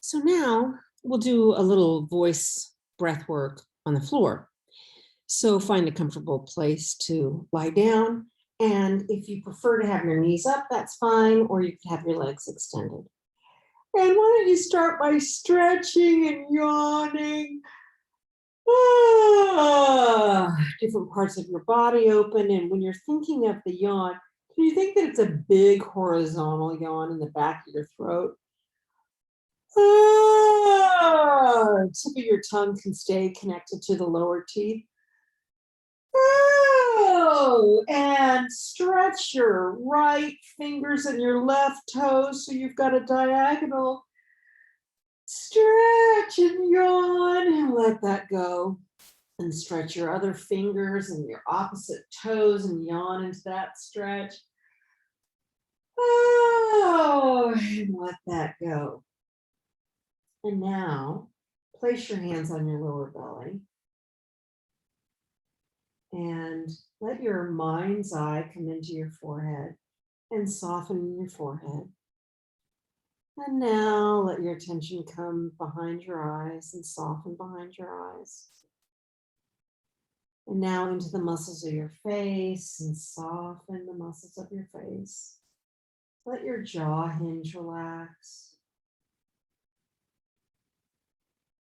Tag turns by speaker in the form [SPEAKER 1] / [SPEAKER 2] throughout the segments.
[SPEAKER 1] So now we'll do a little voice breath work on the floor. So find a comfortable place to lie down. And if you prefer to have your knees up, that's fine, or you could have your legs extended. And why don't you start by stretching and yawning? Different parts of your body open. And when you're thinking of the yawn, can you think that it's a big horizontal yawn in the back of your throat? Tip of your tongue can stay connected to the lower teeth. And stretch your right fingers and your left toes so you've got a diagonal. Stretch and yawn and let that go. And stretch your other fingers and your opposite toes and yawn into that stretch. And let that go. And now, place your hands on your lower belly and let your mind's eye come into your forehead and soften your forehead. And now let your attention come behind your eyes and soften behind your eyes. And now into the muscles of your face and soften the muscles of your face. Let your jaw hinge relax.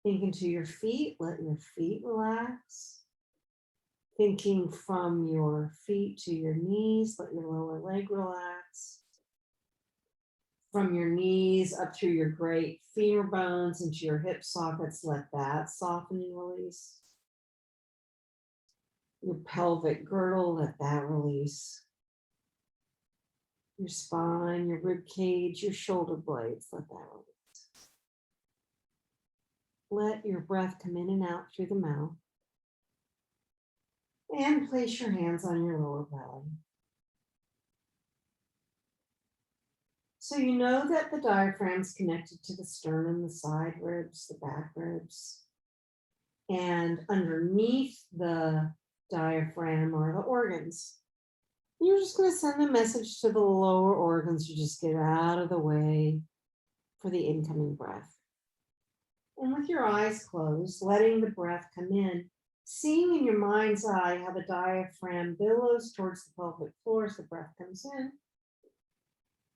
[SPEAKER 1] Think into your feet, let your feet relax. Thinking from your feet to your knees, let your lower leg relax. From your knees up through your great femur bones into your hip sockets, let that soften and release. Your pelvic girdle, let that release. Your spine, your rib cage, your shoulder blades, let that release. Let your breath come in and out through the mouth. And place your hands on your lower belly. So you know that the diaphragm is connected to the sternum, the side ribs, the back ribs. And underneath the diaphragm are the organs. You're just going to send the message to the lower organs to just get out of the way for the incoming breath. And with your eyes closed, letting the breath come in, seeing in your mind's eye how the diaphragm billows towards the pelvic floor as the breath comes in,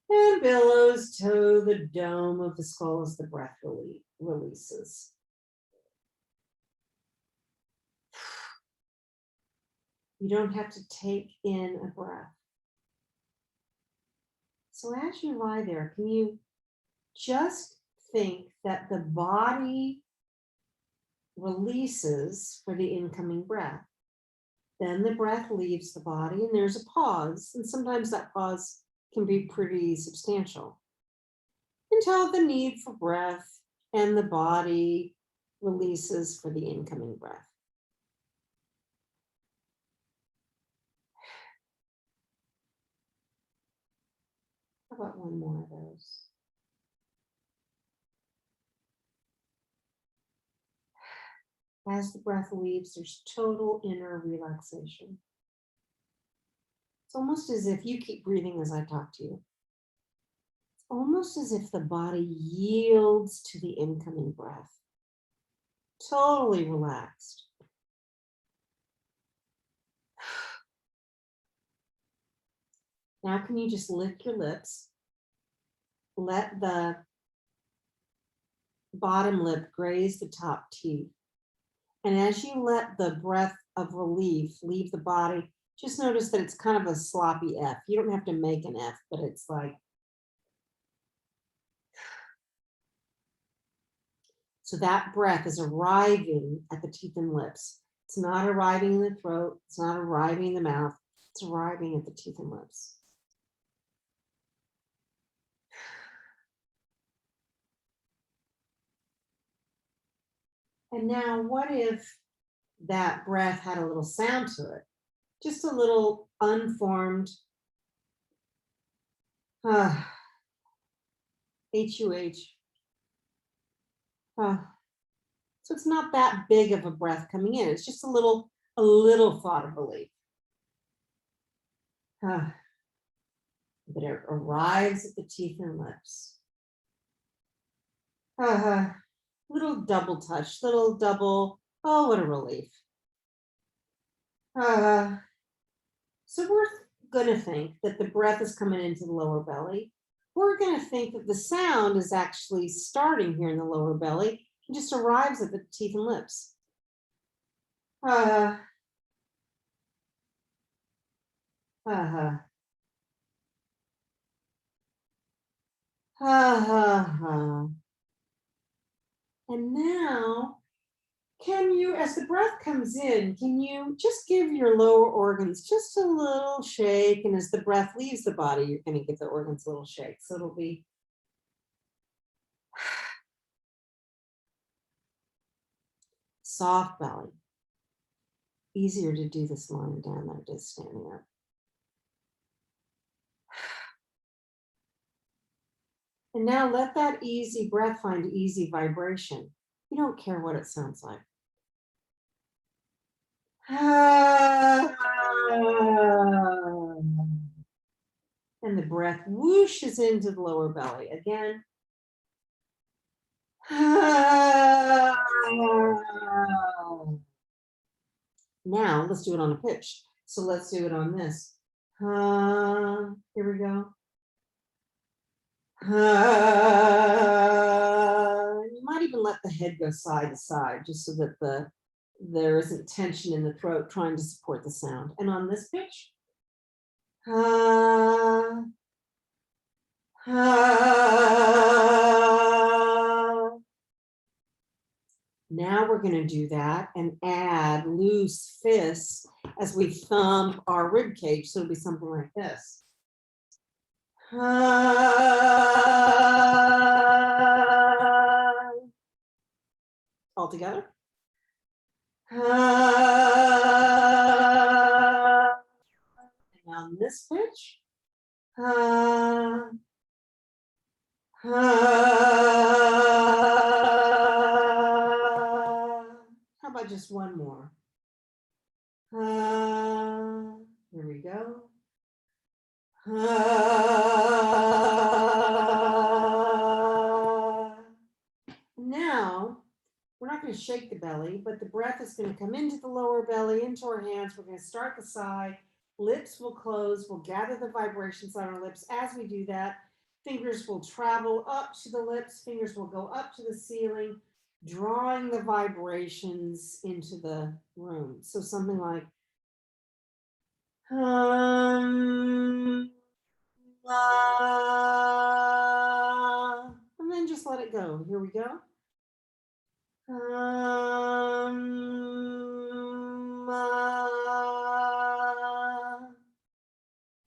[SPEAKER 1] and billows to the dome of the skull as the breath releases. You don't have to take in a breath. So as you lie there, can you just think that the body releases for the incoming breath? Then the breath leaves the body and there's a pause. And sometimes that pause can be pretty substantial until the need for breath and the body releases for the incoming breath. How about one more of those? As the breath leaves, there's total inner relaxation. It's almost as if you keep breathing as I talk to you. It's almost as if the body yields to the incoming breath. Totally relaxed. Now, can you just lick your lips? Let the bottom lip graze the top teeth. And as you let the breath of relief leave the body, just notice that it's kind of a sloppy F. You don't have to make an F, but it's like. So that breath is arriving at the teeth and lips. It's not arriving in the throat. It's not arriving in the mouth. It's arriving at the teeth and lips. And now what if that breath had a little sound to it? Just a little unformed H-U-H. So it's not that big of a breath coming in. It's just a little thought of relief. But it arrives at the teeth and lips. Little double touch, little double. Oh, what a relief. Uh, so we're going to think that the breath is coming into the lower belly. We're going to think that the sound is actually starting here in the lower belly and just arrives at the teeth and lips. Uh, uh, and now, can you, as the breath comes in, can you just give your lower organs just a little shake? And as the breath leaves the body, you're going to give the organs a little shake. So it'll be soft belly. Easier to do this lying down than it is standing up. And now let that easy breath find easy vibration. You don't care what it sounds like. And the breath whooshes into the lower belly again. Now let's do it on a pitch. So let's do it on this. Here we go. You might even let the head go side to side just so that there isn't tension in the throat trying to support the sound. And on this pitch, now we're going to do that and add loose fists as we thump our rib cage. So it'll be something like this. All together. And on this pitch. How about just one more? Here we go. Now, we're not going to shake the belly, but the breath is going to come into the lower belly, into our hands. We're going to start the side. Lips will close. We'll gather the vibrations on our lips. As we do that, fingers will travel up to the lips. Fingers will go up to the ceiling, drawing the vibrations into the room. So something like, and then just let it go. Here we go.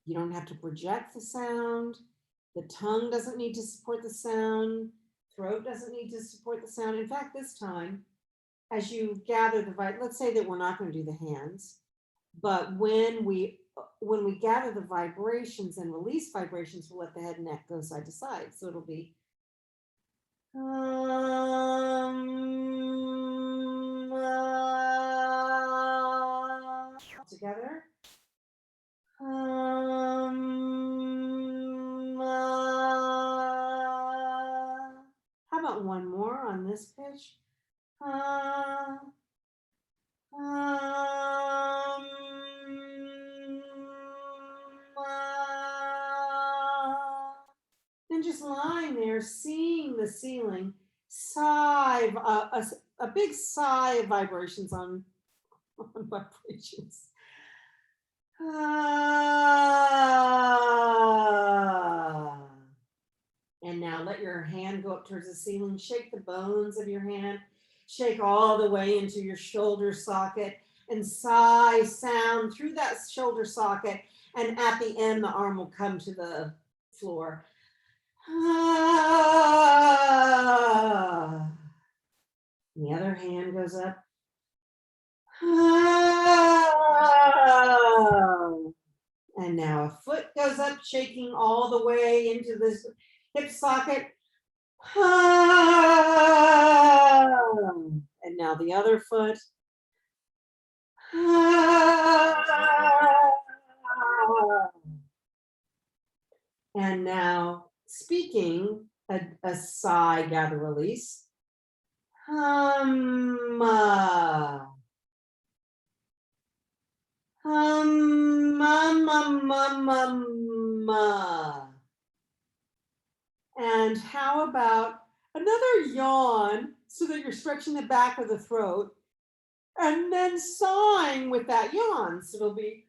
[SPEAKER 1] You don't have to project the sound. The tongue doesn't need to support the sound. Throat doesn't need to support the sound. In fact, this time, as you gather the let's say that we're not going to do the hands, but when we gather the vibrations and release vibrations, we'll let the head and neck go side to side. So it'll be together. How about one more on this pitch? And just lying there, seeing the ceiling, sigh, a big sigh of vibrations on vibrations. And now let your hand go up towards the ceiling. Shake the bones of your hand. Shake all the way into your shoulder socket and sigh sound through that shoulder socket. And at the end, the arm will come to the floor. The other hand goes up. And now a foot goes up, shaking all the way into this hip socket. And now the other foot. And now speaking a sigh, gather, release. And how about another yawn so that you're stretching the back of the throat and then sighing with that yawn. So it'll be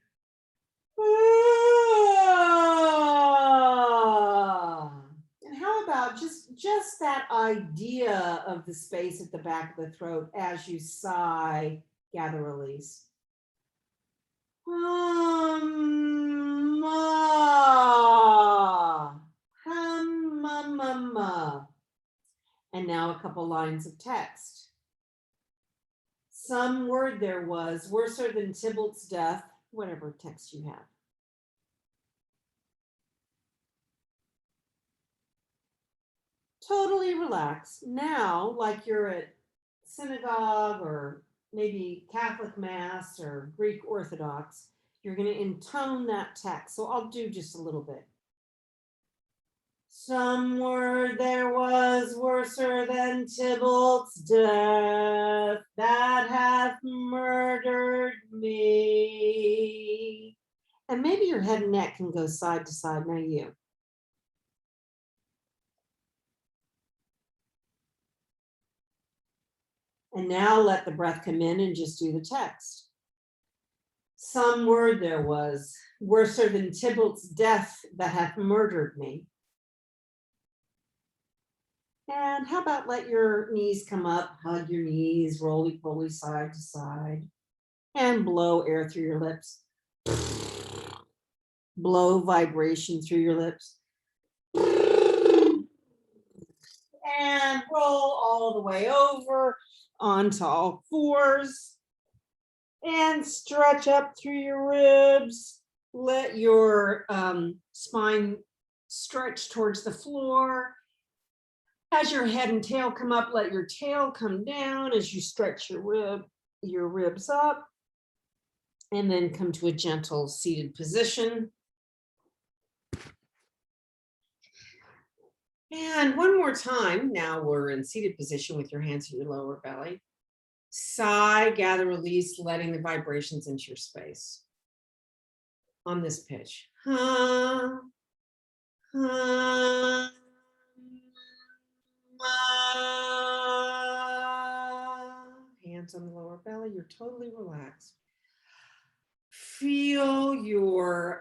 [SPEAKER 1] and how about just that idea of the space at the back of the throat as you sigh, gather, release. And now a couple lines of text. Some word there was, worser than Tybalt's death, whatever text you have. Totally relax. Now, like you're at synagogue or maybe Catholic Mass or Greek Orthodox, you're going to intone that text. So I'll do just a little bit. Some word there was worser than Tybalt's death that hath murdered me. And maybe your head and neck can go side to side. Now you. And now let the breath come in and just do the text. Some word there was worser than Tybalt's death that hath murdered me. And how about let your knees come up, hug your knees, roly-poly side to side, and blow air through your lips. Blow vibration through your lips. And roll all the way over onto all fours. And stretch up through your ribs. Let your spine stretch towards the floor. As your head and tail come up, let your tail come down as you stretch your ribs up. And then come to a gentle seated position. And one more time, now we're in seated position with your hands in your lower belly. Sigh, gather, release, letting the vibrations into your space. On this pitch. Hands on the lower belly, you're totally relaxed. Feel your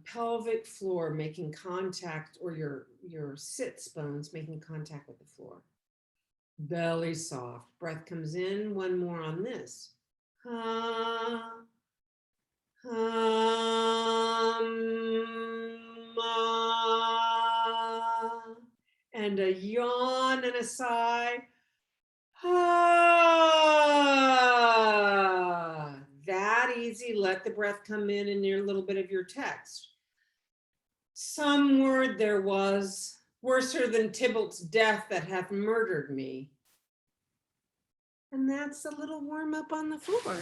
[SPEAKER 1] pelvic floor making contact, or your sits bones making contact with the floor. Belly soft. Breath comes in. One more on this. And a yawn and a sigh. That easy. Let the breath come in and near a little bit of your text. Some word there was worser than Tybalt's death that hath murdered me. And that's a little warm up on the floor.